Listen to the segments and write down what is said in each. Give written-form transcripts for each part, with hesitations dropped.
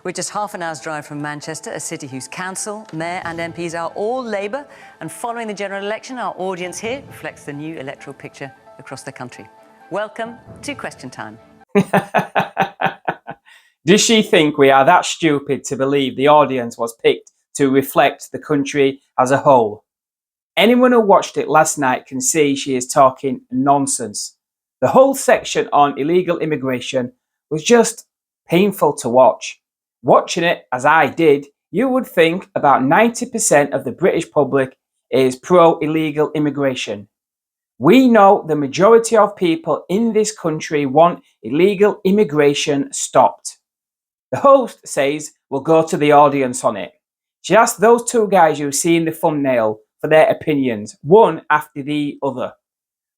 We're just half an hour's drive from Manchester, a city whose council, mayor and MPs are all Labour. And following the general election, our audience here reflects the new electoral picture across the country. Welcome to Question Time. Does she think we are that stupid to believe the audience was picked to reflect the country as a whole? Anyone who watched it last night can see she is talking nonsense. The whole section on illegal immigration was just painful to watch. Watching it, as I did, you would think about 90% of the British public is pro-illegal immigration. We know the majority of people in this country want illegal immigration stopped. The host says we'll go to the audience on it. She asked those two guys you see in the thumbnail for their opinions, one after the other.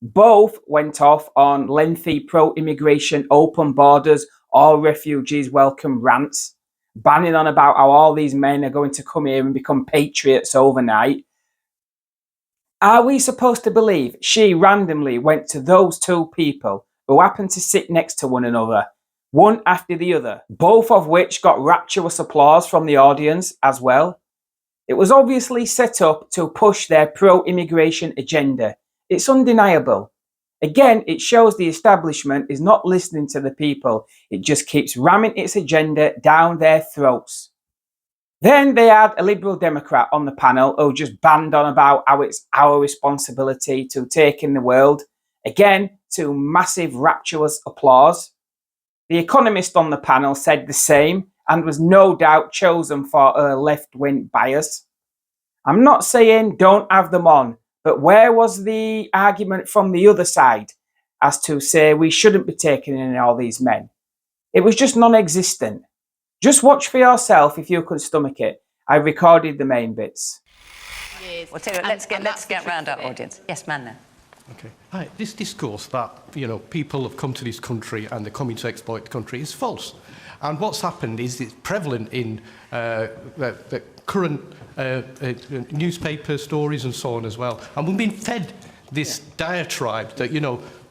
Both went off on lengthy pro-immigration, open borders, all refugees welcome rants, banning on about how all these men are going to come here and become patriots overnight. Are we supposed to believe she randomly went to those two people who happened to sit next to one another, one after the other, both of which got rapturous applause from the audience as well? It was obviously set up to push their pro-immigration agenda. It's undeniable. Again, it shows the establishment is not listening to the people. It just keeps ramming its agenda down their throats. Then they had a Liberal Democrat on the panel who just banned on about how it's our responsibility to take in the world. Again, to massive rapturous applause. The Economist on the panel said the same and was no doubt chosen for her left-wing bias. I'm not saying don't have them on, but where was the argument from the other side as to say we shouldn't be taking in all these men? It was just non-existent. Just watch for yourself if you can stomach it. I recorded the main bits. Yes. Well, let's get round our audience. Yes, Manna. Okay. Hi. This discourse that, people have come to this country and they're coming to exploit the country is false. And what's happened is it's prevalent in the current newspaper stories and so on as well. And we've been fed this diatribe that,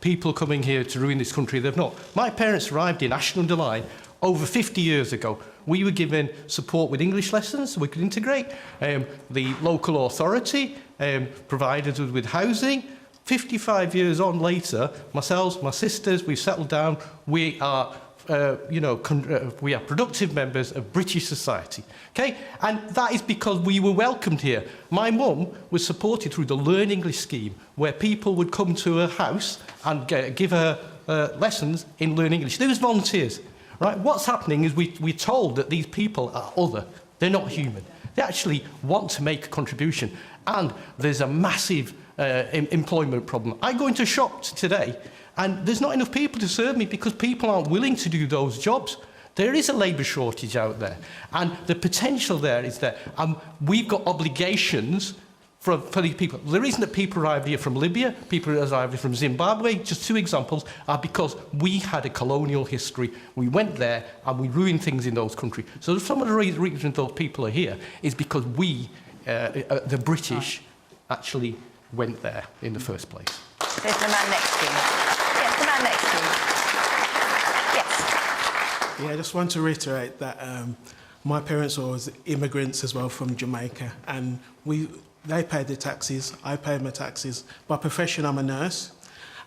people coming here to ruin this country, they've not. My parents arrived in Ashton-under-Lyne over 50 years ago. We were given support with English lessons so we could integrate. The local authority provided us with housing. 55 years on later, myself, my sisters, we've settled down. We are, we are productive members of British society. Okay, and that is because we were welcomed here. My mum was supported through the Learn English scheme, where people would come to her house and give her lessons in Learn English. There was volunteers. Right? What's happening is we're told that these people are other. They're not human. They actually want to make a contribution. And there's a massive employment problem. I go into shops today and there's not enough people to serve me because people aren't willing to do those jobs. There is a labour shortage out there. And the potential there is that we've got obligations for these people. The reason that people arrive here from Libya, people arrive here from Zimbabwe, just two examples, are because we had a colonial history. We went there and we ruined things in those countries. So some of the reasons those people are here is because we, the British, actually went there in the first place. There's the man next to you. Yes, the man next to you. Yes. Yeah, I just want to reiterate that my parents were immigrants as well from Jamaica, and they paid their taxes, I paid my taxes. By profession, I'm a nurse.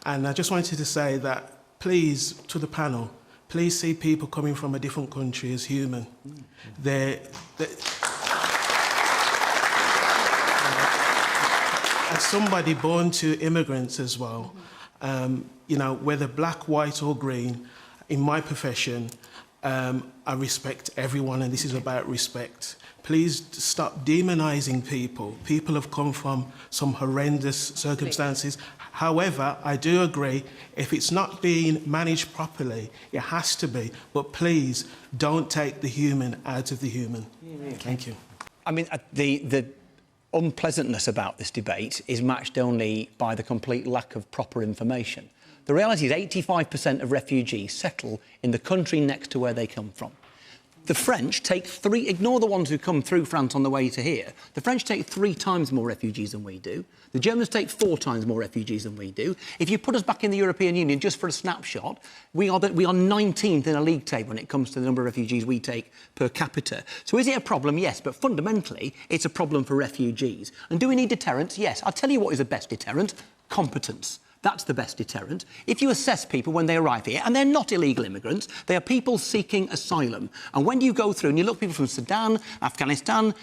And I just wanted to say that, please, to the panel, please see people coming from a different country as human. As somebody born to immigrants as well, whether black, white or green, in my profession, I respect everyone, and this is about respect. Please stop demonising people. People have come from some horrendous circumstances. However, I do agree, if it's not being managed properly, it has to be. But please, don't take the human out of the human. Thank you. I mean, the unpleasantness about this debate is matched only by the complete lack of proper information. The reality is 85% of refugees settle in the country next to where they come from. The French take ignore the ones who come through France on the way to here. The French take 3 times more refugees than we do. The Germans take 4 times more refugees than we do. If you put us back in the European Union just for a snapshot, we are 19th in a league table when it comes to the number of refugees we take per capita. So is it a problem? Yes, but fundamentally, it's a problem for refugees. And do we need deterrence? Yes. I'll tell you what is the best deterrent. Competence. That's the best deterrent. If you assess people when they arrive here, and they're not illegal immigrants, they are people seeking asylum. And when you go through and you look at people from Sudan, Afghanistan,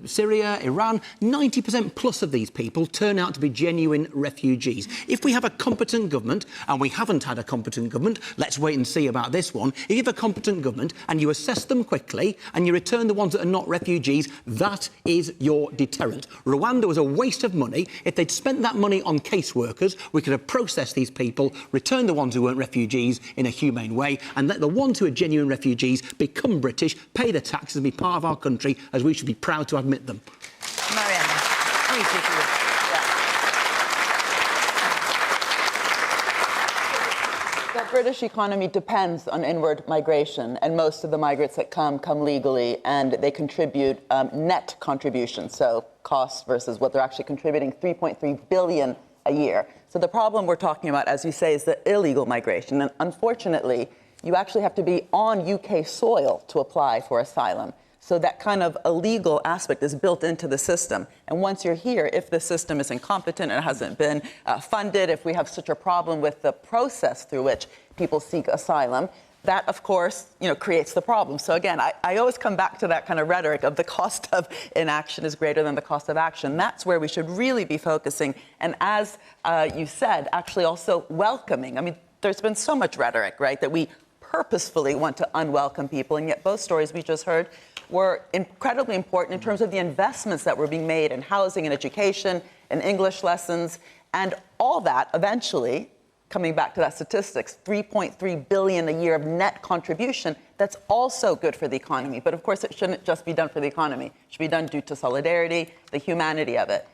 Syria, Iran, 90% plus of these people turn out to be genuine refugees. If we have a competent government, and we haven't had a competent government, let's wait and see about this one. If you have a competent government and you assess them quickly and you return the ones that are not refugees, that is your deterrent. Rwanda was a waste of money. If they'd spent that money on caseworkers, we could have processed these people, returned the ones who weren't refugees in a humane way, and let the ones who are genuine refugees become British, pay the taxes and be part of our country, as we should be proud to admit them. Marianne, please, if you would. The British economy depends on inward migration, and most of the migrants that come legally, and they contribute net contribution, so cost versus what they're actually contributing, 3.3 billion a year. So the problem we're talking about, as you say, is the illegal migration. And unfortunately, you actually have to be on UK soil to apply for asylum. So that kind of illegal aspect is built into the system. And once you're here, if the system is incompetent and hasn't been funded, if we have such a problem with the process through which people seek asylum, that, of course, creates the problem. So again, I always come back to that kind of rhetoric of the cost of inaction is greater than the cost of action. That's where we should really be focusing. And as you said, actually also welcoming. I mean, there's been so much rhetoric, right, that we purposefully want to unwelcome people, and yet both stories we just heard were incredibly important in terms of the investments that were being made in housing and education and English lessons, and all that eventually, coming back to that statistics, 3.3 billion a year of net contribution, that's also good for the economy. But of course, it shouldn't just be done for the economy. It should be done due to solidarity, the humanity of it.